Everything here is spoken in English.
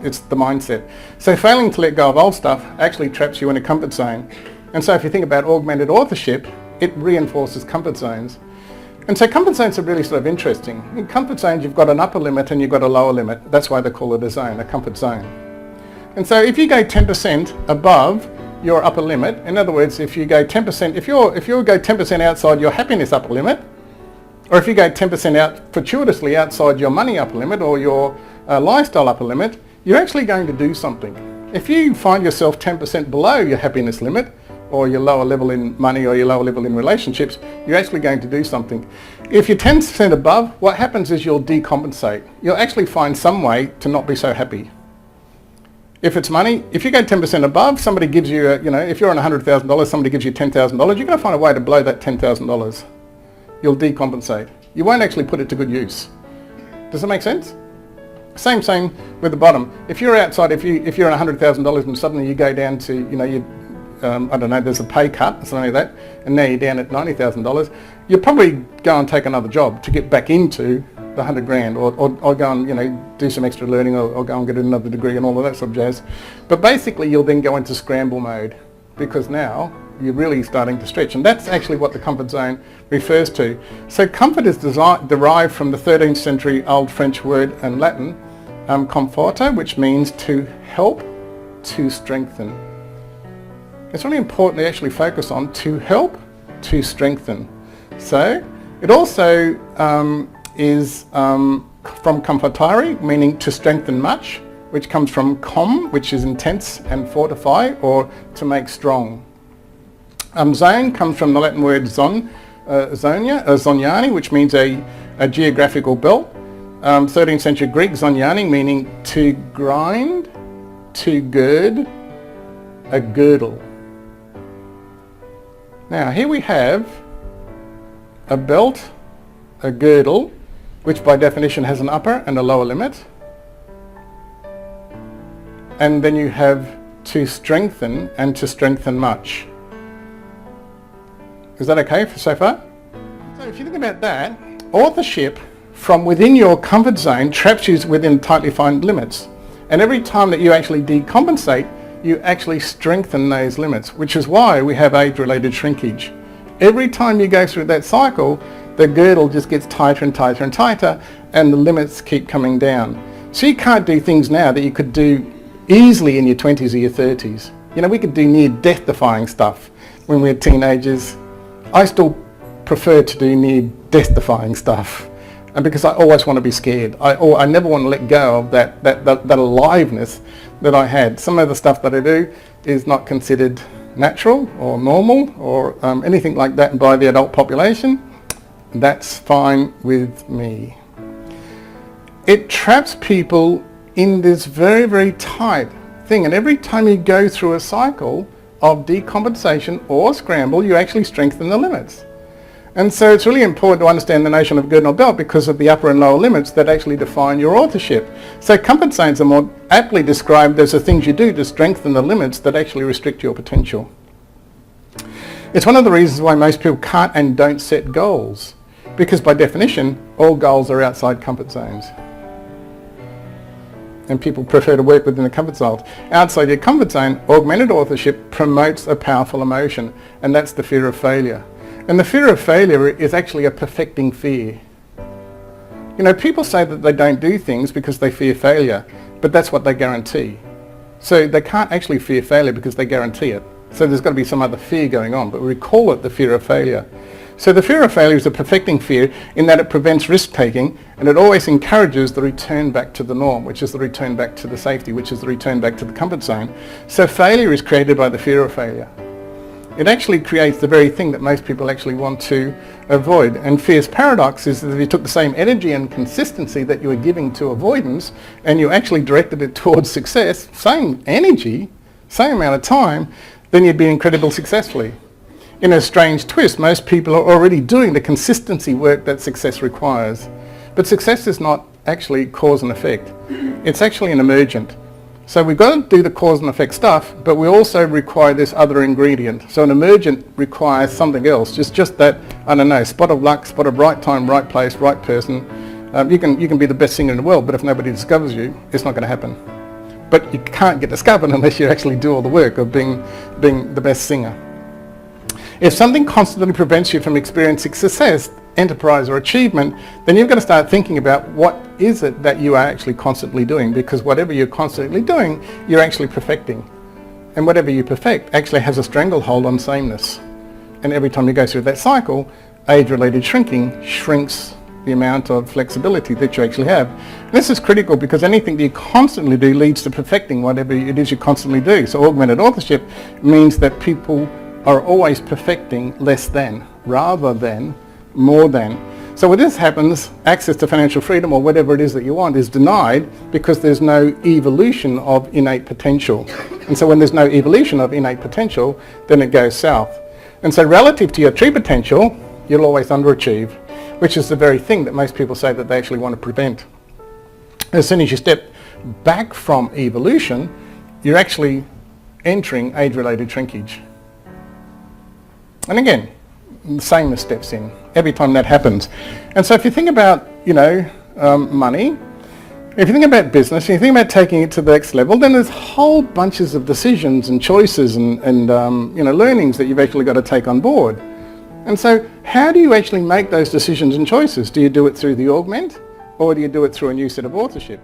It's the mindset. So failing to let go of old stuff actually traps you in a comfort zone. And so if you think about augmented authorship, it reinforces comfort zones. And so comfort zones are really sort of interesting. In comfort zones, you've got an upper limit and you've got a lower limit. That's why they call it a zone, a comfort zone. And so if you go 10% above your upper limit, in other words, if you go 10%, if you go 10% outside your happiness upper limit, or if you go 10% out fortuitously outside your money upper limit or your lifestyle upper limit, you're actually going to do something. If you find yourself 10% below your happiness limit, or your lower level in money or your lower level in relationships, you're actually going to do something. If you're 10% above, what happens is you'll decompensate. You'll actually find some way to not be so happy. If it's money, if you go 10% above, somebody gives you, if you're on $100,000, somebody gives you $10,000, you're going to find a way to blow that $10,000. You'll decompensate. You won't actually put it to good use. Does that make sense? Same with the bottom. If you're outside, if you're on $100,000 and suddenly you go down to, I don't know, there's a pay cut or something like that, and now you're down at $90,000, you'll probably go and take another job to get back into the 100 grand, or go and, do some extra learning, or go and get another degree and all of that sort of jazz. But basically you'll then go into scramble mode, because now you're really starting to stretch, and that's actually what the comfort zone refers to. So comfort is derived from the 13th century Old French word and Latin, comforto, which means to help, to strengthen. It's really important to actually focus on to help, to strengthen. So it also is from comfortare, meaning to strengthen much, which comes from com, which is intense, and fortify, or to make strong. Zone comes from the Latin word zoniani, which means a geographical belt. 13th century Greek, zoniani, meaning to grind, to gird, a girdle. Now here we have a belt, a girdle, which by definition has an upper and a lower limit. And then you have to strengthen and to strengthen much. Is that okay so far? So if you think about that, authorship from within your comfort zone traps you within tightly defined limits. And every time that you actually decompensate, you actually strengthen those limits, which is why we have age-related shrinkage. Every time you go through that cycle, the girdle just gets tighter and tighter and tighter, and the limits keep coming down. So you can't do things now that you could do easily in your 20s or your 30s. We could do near death-defying stuff when we were teenagers. I still prefer to do near death-defying stuff, and because I always want to be scared. I never want to let go of that aliveness that I had. Some of the stuff that I do is not considered natural or normal or anything like that by the adult population. That's fine with me. It traps people in this very, very tight thing, and every time you go through a cycle of decompensation or scramble, you actually strengthen the limits. And so it's really important to understand the notion of girdle belt because of the upper and lower limits that actually define your authorship. So comfort zones are more aptly described as the things you do to strengthen the limits that actually restrict your potential. It's one of the reasons why most people can't and don't set goals, because by definition, all goals are outside comfort zones. And people prefer to work within the comfort zone. Outside your comfort zone, augmented authorship promotes a powerful emotion, and that's the fear of failure. And the fear of failure is actually a perfecting fear. People say that they don't do things because they fear failure, but that's what they guarantee. So they can't actually fear failure because they guarantee it. So there's got to be some other fear going on, but we call it the fear of failure. So the fear of failure is a perfecting fear in that it prevents risk-taking, and it always encourages the return back to the norm, which is the return back to the safety, which is the return back to the comfort zone. So failure is created by the fear of failure. It actually creates the very thing that most people actually want to avoid. And fear's paradox is that if you took the same energy and consistency that you were giving to avoidance and you actually directed it towards success, same energy, same amount of time, then you'd be incredibly successfully. In a strange twist, most people are already doing the consistency work that success requires. But success is not actually cause and effect. It's actually an emergent. So we've got to do the cause and effect stuff, but we also require this other ingredient. So an emergent requires something else, just that, I don't know, spot of luck, spot of right time, right place, right person. You can be the best singer in the world, but if nobody discovers you, it's not going to happen. but you can't get discovered unless you actually do all the work of being the best singer. If something constantly prevents you from experiencing success, enterprise or achievement, then you've got to start thinking about what is it that you are actually constantly doing, because whatever you're constantly doing, you're actually perfecting. And whatever you perfect actually has a stranglehold on sameness. And every time you go through that cycle, age-related shrinking shrinks the amount of flexibility that you actually have. And this is critical because anything that you constantly do leads to perfecting whatever it is you constantly do. So augmented authorship means that people are always perfecting less than, rather than, more than. So when this happens, access to financial freedom or whatever it is that you want is denied because there's no evolution of innate potential. And so when there's no evolution of innate potential, then it goes south. And so relative to your true potential, you'll always underachieve, which is the very thing that most people say that they actually want to prevent. As soon as you step back from evolution, you're actually entering age-related shrinkage. And again, the sameness steps in every time that happens. And so if you think about, money, if you think about business, if you think about taking it to the next level, then there's whole bunches of decisions and choices and learnings that you've actually got to take on board. And so how do you actually make those decisions and choices? Do you do it through the augment, or do you do it through a new set of authorship?